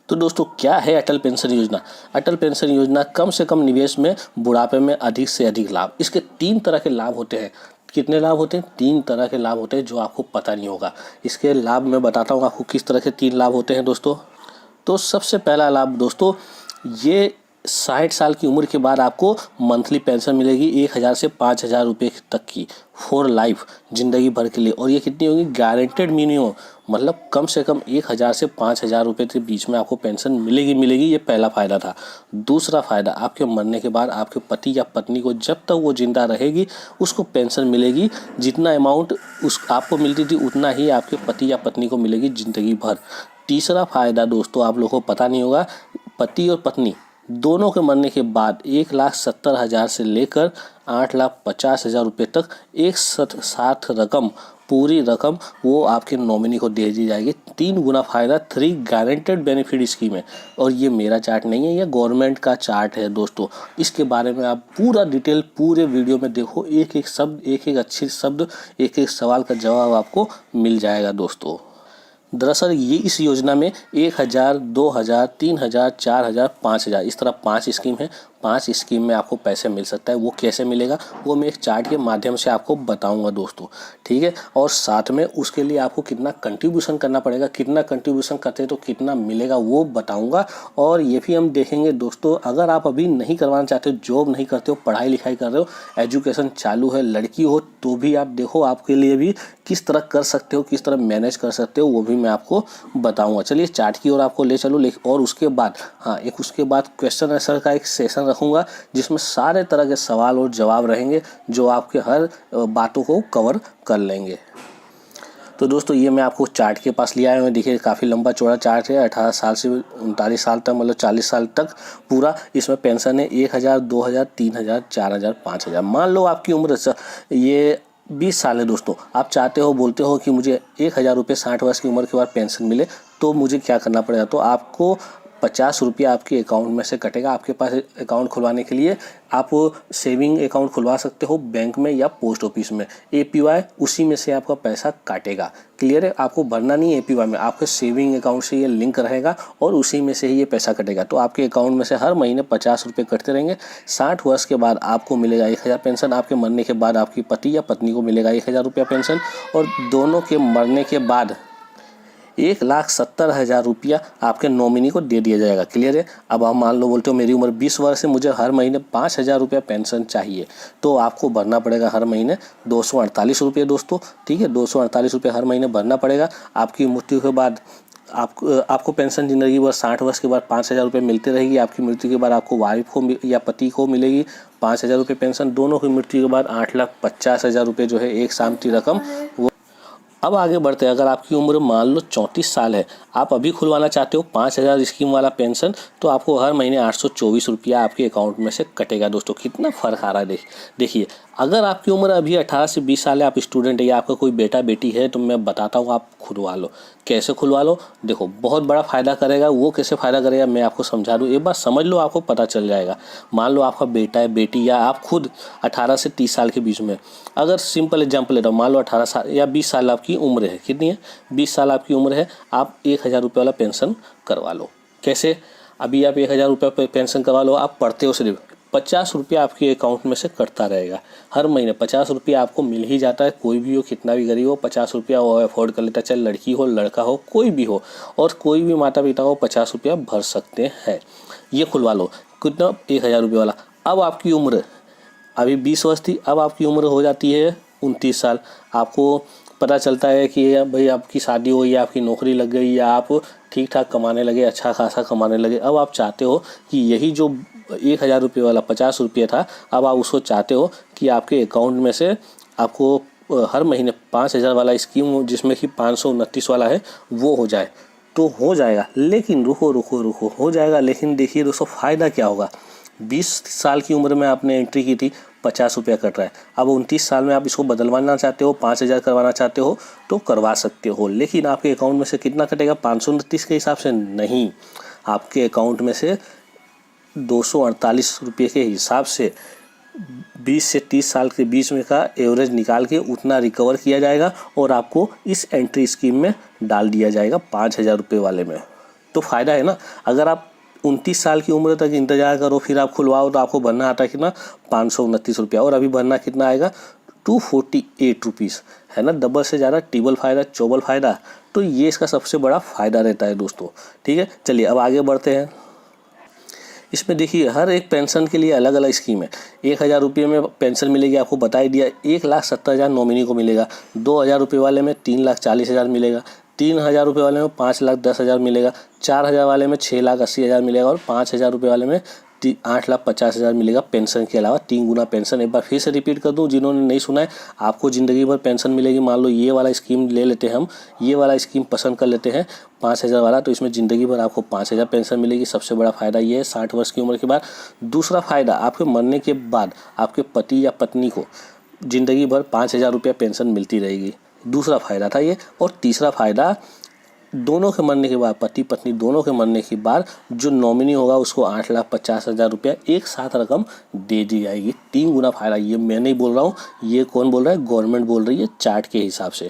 तो दोस्तों क्या है अटल पेंशन योजना। अटल पेंशन योजना कम से कम निवेश में बुढ़ापे में अधिक से अधिक लाभ। इसके 3 तरह के लाभ होते हैं। कितने लाभ होते हैं? 3 तरह के लाभ होते हैं जो आपको पता नहीं होगा। इसके लाभ मैं बताता हूँ आपको किस तरह के 3 लाभ होते हैं दोस्तों। तो सबसे पहला लाभ दोस्तों, ये 60 साल की उम्र के बाद आपको मंथली पेंशन मिलेगी 1000 से 5000 रुपये तक की फॉर लाइफ, ज़िंदगी भर के लिए। और ये कितनी होगी? गारंटेड मिनिमम, मतलब कम से कम 1000 से 5000 रुपये के बीच में आपको पेंशन मिलेगी। ये पहला फ़ायदा था। दूसरा फ़ायदा, आपके मरने के बाद आपके पति या पत्नी को जब तक वो जिंदा रहेगी उसको पेंशन मिलेगी। जितना अमाउंट उस आपको मिलती थी उतना ही आपके पति या पत्नी को मिलेगी ज़िंदगी भर। तीसरा फ़ायदा दोस्तों आप लोगों को पता नहीं होगा, पति और पत्नी दोनों के मरने के बाद 1,70,000 से लेकर 8,50,000 रुपये तक एक साथ रकम, पूरी रकम वो आपके नॉमिनी को दे दी जाएगी। 3 गुना फ़ायदा, 3 गारंटेड बेनिफिट स्कीम है। और ये मेरा चार्ट नहीं है, ये गवर्नमेंट का चार्ट है दोस्तों। इसके बारे में आप पूरा डिटेल पूरे वीडियो में देखो, एक एक शब्द, एक एक अच्छे शब्द, एक एक सवाल का जवाब आपको मिल जाएगा दोस्तों। दरअसल ये इस योजना में 1000, 2000, 3000, 4000, 5000 इस तरह 5 स्कीम है। 5 स्कीम में आपको पैसे मिल सकता है। वो कैसे मिलेगा वो मैं एक चार्ट के माध्यम से आपको बताऊंगा दोस्तों, ठीक है। और साथ में उसके लिए आपको कितना कंट्रीब्यूशन करना पड़ेगा, कितना कंट्रीब्यूशन करते तो कितना मिलेगा वो बताऊंगा। और ये भी हम देखेंगे दोस्तों, अगर आप अभी नहीं करवाना चाहते हो, जॉब नहीं करते हो, पढ़ाई लिखाई कर रहे हो, एजुकेशन चालू है, लड़की हो, तो भी आप देखो आपके लिए भी किस तरह कर सकते हो, किस तरह मैनेज कर सकते हो, वो भी मैं आपको बताऊंगा। चलिए चार्ट की ओर आपको ले चलो। और उसके बाद उसके बाद क्वेश्चन आंसर का एक सेशन रखूंगा जिसमें सारे तरह के सवाल और जवाब रहेंगे जो आपके हर बातों को कवर कर लेंगे। तो दोस्तों ये मैं आपको चार्ट के पास ले आया हूँ। देखिए काफ़ी लंबा चौड़ा चार्ट है। 18 साल से 39 साल तक, मतलब 40 साल तक पूरा इसमें पेंशन है। 1000, 2000, 3000, 4000, 5000। मान लो आपकी उम्र ये 20 साल है दोस्तों। आप चाहते हो, बोलते हो कि मुझे 1000 रुपये 60 वर्ष की उम्र के बाद पेंशन मिले, तो मुझे क्या करना पड़ेगा? तो आपको 50 रुपया आपके अकाउंट में से कटेगा। आपके पास अकाउंट खुलवाने के लिए आप सेविंग अकाउंट खुलवा सकते हो बैंक में या पोस्ट ऑफिस में। APY उसी में से आपका पैसा काटेगा। क्लियर है? आपको भरना नहीं है APY में, आपके सेविंग अकाउंट से ये लिंक रहेगा और उसी में से ही ये पैसा कटेगा। तो आपके अकाउंट में से हर महीने 50 रुपये कटते रहेंगे। 60 वर्ष के बाद आपको मिलेगा 1000 पेंशन। आपके मरने के बाद आपकी पति या पत्नी को मिलेगा 1000 रुपया पेंशन। और दोनों के मरने के बाद 1,70,000 रुपया आपके नॉमिनी को दे दिया जाएगा। क्लियर है? अब आप मान लो बोलते हो मेरी उम्र 20 वर्ष है, मुझे हर महीने 5000 रुपया पेंशन चाहिए, तो आपको भरना पड़ेगा हर महीने 248 रुपये दोस्तों, ठीक है। 248 रुपये हर महीने भरना पड़ेगा। आपकी मृत्यु के बाद आपको पेंशन जिंदगी भर 60 वर्ष के बाद 5000 रुपये मिलती रहेगी। आपकी मृत्यु के बाद आपको वाइफ को या पति को मिलेगी 5000 रुपये पेंशन। दोनों की मृत्यु के बाद 8,50,000 रुपये जो है एक सामती रकम वो। अब आगे बढ़ते हैं। अगर आपकी उम्र मान लो 34 साल है, आप अभी खुलवाना चाहते हो 5000 स्कीम वाला पेंशन, तो आपको हर महीने 824 रुपया आपके अकाउंट में से कटेगा दोस्तों। कितना फ़र्क आ रहा है देखिए। अगर आपकी उम्र अभी 18 से 20 साल है, आप स्टूडेंट है या आपका कोई बेटा बेटी है, तो मैं बताता हूँ आप खुलवा लो। कैसे खुलवा लो? देखो बहुत बड़ा फ़ायदा करेगा। वो कैसे फ़ायदा करेगा मैं आपको समझा दूँ, एक बार समझ लो, आपको पता चल जाएगा। मान लो आपका बेटा है, बेटी, या आप खुद 18 से 30 साल के बीच में, अगर सिंपल एग्जाम्पल लेता हूँ, मान लो 18 साल या 20 साल आपकी उम्र है। कितनी है? 20 साल आपकी उम्र है। आप 1000 रुपये वाला पेंशन करवा लो। कैसे? अभी आप 1000 रुपये पेंशन करवा लो। आप पढ़ते हो सिर्फ 50 रुपया आपके अकाउंट में से कटता रहेगा हर महीने। 50 रुपया आपको मिल ही जाता है। कोई भी हो, कितना भी गरीब हो, 50 रुपया वो अफोर्ड कर लेता है, चाहे लड़की हो, लड़का हो, कोई भी हो। और कोई भी माता पिता हो 50 रुपया भर सकते हैं। ये खुलवा लो। कितना? 1000 रुपये वाला। अब आपकी उम्र अभी 20 वर्ष थी, अब आपकी उम्र हो जाती है 29 साल। आपको पता चलता है कि भाई आपकी शादी हो या आपकी नौकरी लग गई या आप ठीक ठाक कमाने लगे, अच्छा खासा कमाने लगे। अब आप चाहते हो कि यही जो 1000 रुपये वाला 50 रुपये था, अब आप उसको चाहते हो कि आपके अकाउंट में से आपको हर महीने 5000 वाला स्कीम जिसमें कि 529 वाला है वो हो जाए। तो हो जाएगा, लेकिन रुको हो जाएगा। लेकिन देखिए दोस्तों फ़ायदा क्या होगा। 20 साल की उम्र में आपने एंट्री की थी, 50 रुपया कट रहा है। अब 29 साल में आप इसको बदलवाना चाहते हो, 5000 करवाना चाहते हो तो करवा सकते हो। लेकिन आपके अकाउंट में से कितना कटेगा? 529 के हिसाब से नहीं, आपके अकाउंट में से 248 रुपये के हिसाब से 20 से 30 साल के बीच में का एवरेज निकाल के उतना रिकवर किया जाएगा और आपको इस एंट्री स्कीम में डाल दिया जाएगा 5000 रुपये वाले में। तो फ़ायदा है ना। अगर आप 29 साल की उम्र तक इंतज़ार करो फिर आप खुलवाओ तो आपको भरना आता है कितना 529 रुपया, और अभी भरना कितना आएगा 248 रुपीज़, है ना। डबल से ज़्यादा टिबल फ़ायदा चौबल फ़ायदा, तो ये इसका सबसे बड़ा फ़ायदा रहता है दोस्तों। ठीक है, चलिए अब आगे बढ़ते हैं। इसमें देखिए हर एक पेंशन के लिए अलग अलग स्कीम है। 1000 रुपये में पेंशन मिलेगी, आपको बता ही दिया। 1,70,000 नॉमिनी को मिलेगा। 2000 रुपये वाले में 3,40,000 मिलेगा। 3000 रुपये वाले में 5,10,000 मिलेगा। 4000 वाले में 6,80,000 मिलेगा, और 5000 रुपये वाले में 8,50,000 मिलेगा पेंशन के अलावा। 3 गुना पेंशन। एक बार फिर से रिपीट कर दूं, जिन्होंने नहीं सुना है, आपको ज़िंदगी भर पेंशन मिलेगी। मान लो ये वाला स्कीम ले लेते हैं हम, ये वाला स्कीम पसंद कर लेते हैं 5,000 वाला, तो इसमें ज़िंदगी भर आपको 5,000 पेंशन मिलेगी। सबसे बड़ा फ़ायदा ये है 60 वर्ष की उम्र के बाद। दूसरा फ़ायदा, आपके मरने के बाद आपके पति या पत्नी को ज़िंदगी भर 5,000 रुपया पेंशन मिलती रहेगी। दूसरा फ़ायदा था ये। और तीसरा फ़ायदा, दोनों के मरने के बाद, पति पत्नी दोनों के मरने के बाद जो नॉमिनी होगा उसको 8,50,000 रुपया एक साथ रकम दे दी जाएगी। 3 गुना फ़ायदा। ये मैं नहीं बोल रहा हूँ, ये कौन बोल रहा है, गवर्नमेंट बोल रही है चार्ट के हिसाब से।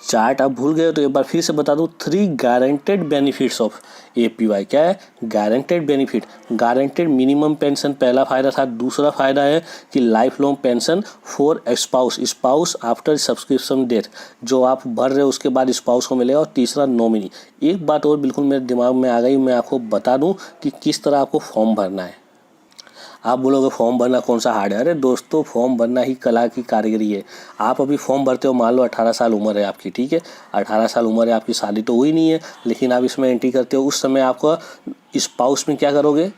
चार्ट आप भूल गए तो एक बार फिर से बता दूं, 3 गारंटेड बेनिफिट्स ऑफ APY। क्या है guaranteed benefit? Guaranteed minimum pension पहला फ़ायदा था। दूसरा फ़ायदा है कि lifelong pension for spouse after subscription date, जो आप भर रहे हो उसके बाद स्पाउस को मिलेगा। और तीसरा नॉमिनी। एक बात और बिल्कुल मेरे दिमाग में आ गई, मैं आपको बता दूँ कि किस तरह आपको फॉर्म भरना है। आप बोलोगे फॉर्म भरना कौन सा हार्ड है? अरे दोस्तों, फॉर्म भरना ही कला की कारीगरी है। आप अभी फॉर्म भरते हो, मान लो 18 साल उम्र है आपकी, ठीक है, 18 साल उम्र है आपकी, शादी तो हुई नहीं है, लेकिन आप इसमें एंट्री करते हो। उस समय आपका स्पाउस में क्या करोगे,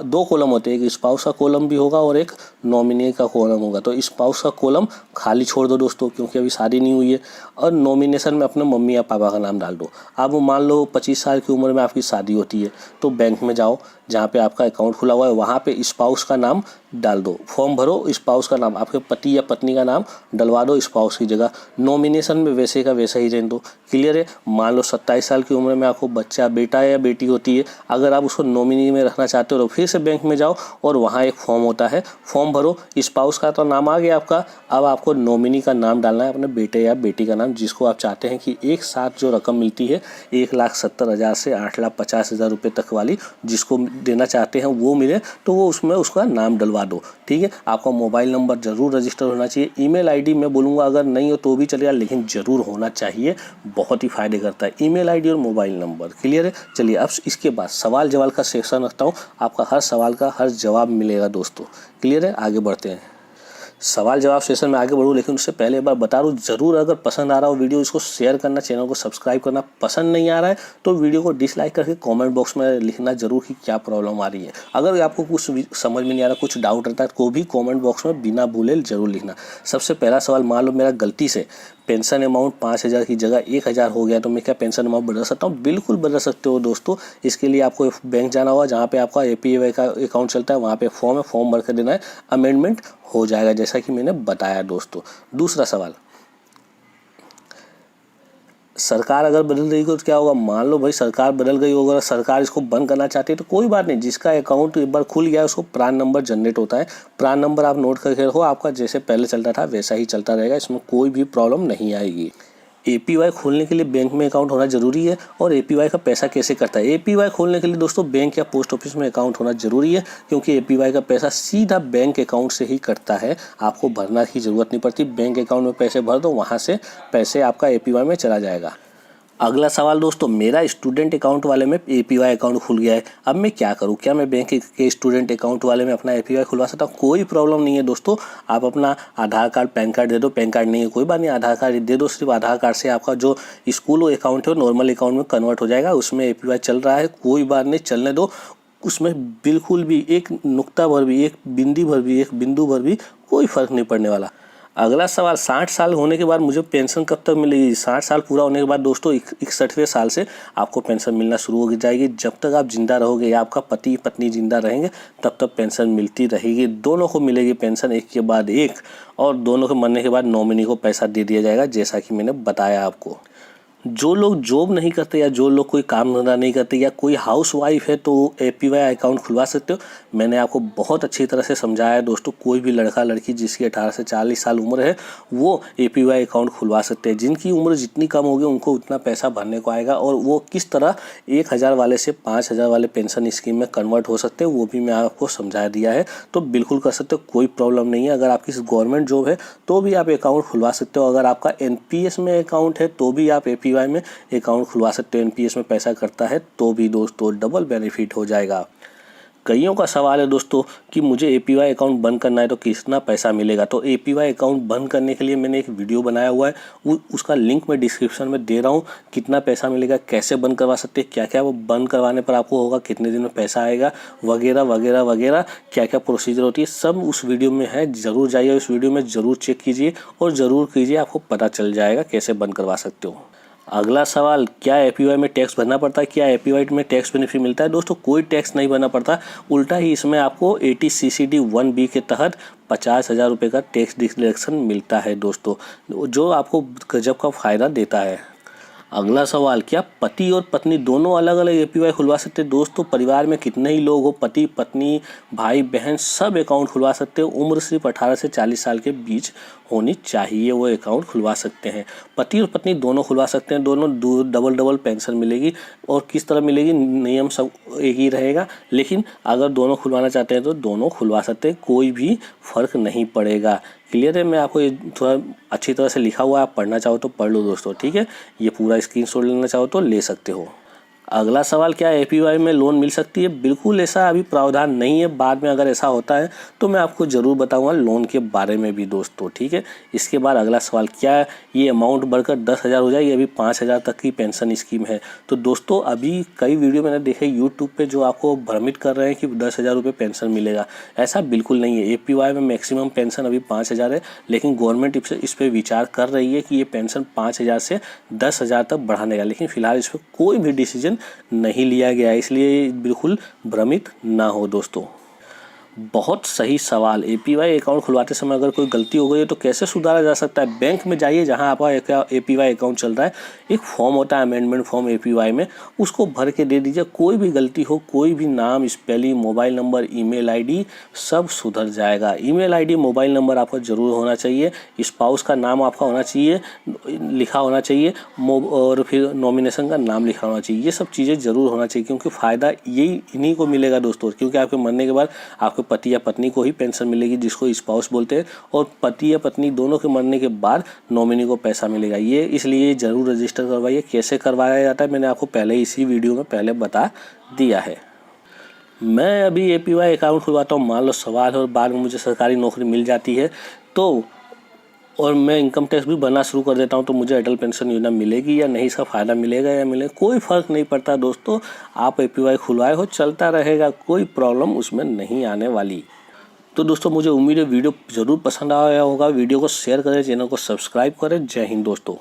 2 कॉलम होते हैं, एक स्पाउस का कॉलम भी होगा और एक नॉमिनी का कॉलम होगा। तो स्पाउस का कॉलम खाली छोड़ दो दोस्तों, क्योंकि अभी शादी नहीं हुई है, और नॉमिनेशन में अपने मम्मी या पापा का नाम डाल दो। अब मान लो 25 साल की उम्र में आपकी शादी होती है, तो बैंक में जाओ जहाँ पे आपका अकाउंट खुला हुआ है, वहाँ पे स्पाउस का नाम डाल दो। फॉर्म भरो, स्पाउस का नाम, आपके पति या पत्नी का नाम डलवा दो स्पाउस की जगह। नॉमिनेशन में वैसे का वैसा ही रहने दो। क्लियर है? मान लो 27 साल की उम्र में आपको बच्चा, बेटा या बेटी होती है, अगर आप उसको नॉमिनी में रखना चाहते हो तो फिर से बैंक में जाओ और वहाँ एक फॉर्म होता है, फॉर्म भरो। स्पाउस का तो नाम आ गया आपका, अब आपको नॉमिनी का नाम डालना है, अपने बेटे या बेटी का नाम, जिसको आप चाहते हैं कि एक साथ जो रकम मिलती है 1,70,000 से 8,50,000 रुपये तक वाली, जिसको देना चाहते हैं वो मिले, तो वो उसमें उसका नाम डलवा दो। ठीक है, आपका मोबाइल नंबर जरूर रजिस्टर होना चाहिए। ईमेल आईडी मैं बोलूँगा अगर नहीं हो तो भी चलेगा, लेकिन ज़रूर होना चाहिए, बहुत ही फायदे करता है ईमेल आईडी और मोबाइल नंबर। क्लियर है? चलिए अब इसके बाद सवाल जवाब का सेक्शन रखता हूँ, आपका हर सवाल का हर जवाब मिलेगा दोस्तों। क्लियर है? आगे बढ़ते हैं, सवाल जवाब सेशन में आगे बढ़ूँ, लेकिन उससे पहले एक बार बता दूँ, ज़रूर अगर पसंद आ रहा हो वीडियो, इसको शेयर करना, चैनल को सब्सक्राइब करना। पसंद नहीं आ रहा है तो वीडियो को डिसलाइक करके कमेंट बॉक्स में लिखना जरूर कि क्या प्रॉब्लम आ रही है। अगर आपको कुछ समझ में नहीं आ रहा, कुछ डाउट रहता है, तो भी कमेंट बॉक्स में बिना भूले जरूर लिखना। सबसे पहला सवाल, मान लो मेरा गलती से पेंशन अमाउंट 5,000 की जगह 1,000 हो गया, तो मैं क्या पेंशन अमाउंट बदल सकता हूँ? बिल्कुल बदल सकते हो दोस्तों। इसके लिए आपको बैंक जाना होगा, जहाँ पे आपका APY का अकाउंट चलता है, वहाँ पे फॉर्म है, फॉर्म भर कर देना है, अमेंडमेंट हो जाएगा, जैसा कि मैंने बताया दोस्तों। दूसरा सवाल, सरकार अगर बदल गई तो क्या होगा? मान लो भाई सरकार बदल गई होगा, सरकार इसको बंद करना चाहती है तो कोई बात नहीं, जिसका अकाउंट एक बार खुल गया है उसको प्रान नंबर जनरेट होता है। प्रान नंबर आप नोट करके रखो, आपका जैसे पहले चलता था वैसा ही चलता रहेगा, इसमें कोई भी प्रॉब्लम नहीं आएगी। APY खोलने के लिए बैंक में अकाउंट होना जरूरी है। और APY का पैसा कैसे करता है? APY खोलने के लिए दोस्तों बैंक या पोस्ट ऑफिस में अकाउंट होना जरूरी है, क्योंकि APY का पैसा सीधा बैंक अकाउंट से ही कटता है, आपको भरना की जरूरत नहीं पड़ती। बैंक अकाउंट में पैसे भर दो, वहाँ से पैसे आपका APY में चला जाएगा। अगला सवाल दोस्तों, मेरा स्टूडेंट अकाउंट वाले में APY अकाउंट खुल गया है, अब मैं क्या करूं? क्या मैं बैंक के स्टूडेंट अकाउंट वाले में अपना APY खुलवा सकता हूं? कोई प्रॉब्लम नहीं है दोस्तों। आप अपना आधार कार्ड, पैन कार्ड दे दो। पैन कार्ड नहीं है कोई बात नहीं, आधार कार्ड दे दो। सिर्फ आधार कार्ड से आपका जो स्कूल अकाउंट है नॉर्मल अकाउंट में कन्वर्ट हो जाएगा, उसमें APY चल रहा है, कोई बात नहीं, चलने दो। उसमें बिल्कुल भी एक नुक्ता भर भी, एक बिंदी भर भी, एक बिंदु भर भी कोई फर्क नहीं पड़ने वाला। अगला सवाल, 60 साल होने के बाद मुझे पेंशन कब तक मिलेगी? 60 साल पूरा होने के बाद दोस्तों 61वें साल से आपको पेंशन मिलना शुरू हो जाएगी। जब तक आप जिंदा रहोगे या आपका पति पत्नी जिंदा रहेंगे तब तक पेंशन मिलती रहेगी। दोनों को मिलेगी पेंशन एक के बाद एक, और दोनों के मरने के बाद नॉमिनी को पैसा दे दिया जाएगा, जैसा कि मैंने बताया आपको। जो लोग जॉब नहीं करते या जो लोग कोई काम धंधा नहीं करते या कोई हाउस वाइफ है तो APY अकाउंट खुलवा सकते हो। मैंने आपको बहुत अच्छी तरह से समझाया है दोस्तों। कोई भी लड़का लड़की जिसकी 18 से 40 साल उम्र है वो APY अकाउंट खुलवा सकते हैं। जिनकी उम्र जितनी कम होगी उनको उतना पैसा भरने को आएगा और वो किस तरह 1000 वाले से 5000 वाले पेंशन स्कीम में कन्वर्ट हो सकते हैं वो भी मैं आपको समझा दिया है। तो बिल्कुल कर सकते हो, कोई प्रॉब्लम नहीं है। अगर आपकी गवर्नमेंट जॉब है तो भी आप अकाउंट खुलवा सकते हो। अगर आपका NPS में अकाउंट है तो भी आप APY में अकाउंट खुलवा सकते हो। NPS में पैसा करता है तो भी दोस्तों डबल बेनिफिट हो जाएगा। कईयों का सवाल है दोस्तों कि मुझे APY अकाउंट बंद करना है तो कितना पैसा मिलेगा। तो APY अकाउंट बंद करने के लिए मैंने एक वीडियो बनाया हुआ है, उसका लिंक मैं डिस्क्रिप्शन में दे रहा हूँ। कितना पैसा मिलेगा, कैसे बंद करवा सकते हैं, क्या क्या वो बंद करवाने पर आपको होगा, कितने दिन में पैसा आएगा, वगैरह वगैरह वगैरह, क्या क्या प्रोसीजर होती है, सब उस वीडियो में है। ज़रूर जाइए उस वीडियो में, ज़रूर चेक कीजिए और ज़रूर कीजिए, आपको पता चल जाएगा कैसे बंद करवा सकते हो। अगला सवाल, क्या APY में टैक्स भरना पड़ता है, क्या APY में टैक्स बेनिफिट मिलता है। दोस्तों कोई टैक्स नहीं भरना पड़ता, उल्टा ही इसमें आपको 80 CCD 1B के तहत 50,000 रुपये का टैक्स डिडक्शन मिलता है दोस्तों, जो आपको गजब का फ़ायदा देता है। अगला सवाल, क्या पति और पत्नी दोनों अलग अलग APY खुलवा सकते हैं। दोस्तों परिवार में कितने ही लोग हो, पति पत्नी भाई बहन सब अकाउंट खुलवा सकते हो। उम्र सिर्फ 18 से 40 साल के बीच होनी चाहिए, वो अकाउंट खुलवा सकते हैं। पति और पत्नी दोनों खुलवा सकते हैं, दोनों डबल पेंशन मिलेगी। और किस तरह मिलेगी, नियम सब एक ही रहेगा, लेकिन अगर दोनों खुलवाना चाहते हैं तो दोनों खुलवा सकते हैं, कोई भी फ़र्क नहीं पड़ेगा। क्लियर है, मैं आपको ये थोड़ा अच्छी तरह से लिखा हुआ है, आप पढ़ना चाहो तो पढ़ लो दोस्तों, ठीक है। ये पूरा स्क्रीनशॉट लेना चाहो तो ले सकते हो। अगला सवाल, क्या APY में लोन मिल सकती है। बिल्कुल ऐसा अभी प्रावधान नहीं है, बाद में अगर ऐसा होता है तो मैं आपको ज़रूर बताऊंगा लोन के बारे में भी दोस्तों, ठीक है। इसके बाद अगला सवाल, क्या ये अमाउंट बढ़कर 10,000 हो जाएगी। अभी 5,000 तक की पेंशन स्कीम है। तो दोस्तों अभी कई वीडियो मैंने देखे यूट्यूब पे जो आपको भ्रमित कर रहे हैं कि 10,000 रुपये पेंशन मिलेगा, ऐसा बिल्कुल नहीं है। APY में मैक्सिमम पेंशन अभी 5,000 है, लेकिन गवर्नमेंट इस पर विचार कर रही है कि ये पेंशन 5,000 से 10,000 तक बढ़ाने का, लेकिन फिलहाल इस पर कोई भी डिसीजन नहीं लिया गया, इसलिए बिल्कुल भ्रमित ना हो दोस्तों। बहुत सही सवाल, APY अकाउंट खुलवाते समय अगर कोई गलती हो गई है तो कैसे सुधारा जा सकता है। बैंक में जाइए जहां आपका APY अकाउंट चल रहा है, एक फॉर्म होता है अमेंडमेंट फॉर्म APY में, उसको भर के दे दीजिए। कोई भी गलती हो, कोई भी नाम spelling mobile number email ID सब सुधर जाएगा। ईमेल ID मोबाइल नंबर आपका ज़रूर होना चाहिए, स्पाउस का नाम आपका होना चाहिए, लिखा होना चाहिए, और फिर नॉमिनेशन का नाम लिखा होना चाहिए। ये सब चीज़ें ज़रूर होना चाहिए, क्योंकि फ़ायदा यही इन्हीं को मिलेगा दोस्तों। क्योंकि आपके मरने के बाद आपके पति या पत्नी को ही पेंशन मिलेगी, जिसको स्पाउस बोलते हैं, और पति या पत्नी दोनों के मरने के बाद नॉमिनी को पैसा मिलेगा। ये इसलिए ज़रूर रजिस्टर करवाइए। कैसे करवाया जाता है मैंने आपको पहले इसी वीडियो में पहले बता दिया है। मैं अभी APY अकाउंट खुलवाता हूँ, मान लो सवाल है और बाद में मुझे सरकारी नौकरी मिल जाती है तो, और मैं इनकम टैक्स भी भरना शुरू कर देता हूं, तो मुझे अटल पेंशन योजना मिलेगी या नहीं, इसका फ़ायदा मिलेगा या मिलेगा, कोई फ़र्क नहीं पड़ता दोस्तों। आप APY खुलवाए हो, चलता रहेगा, कोई प्रॉब्लम उसमें नहीं आने वाली। तो दोस्तों मुझे उम्मीद है वीडियो ज़रूर पसंद आया होगा। वीडियो को शेयर करें, चैनल को सब्सक्राइब करें। जय हिंद दोस्तों।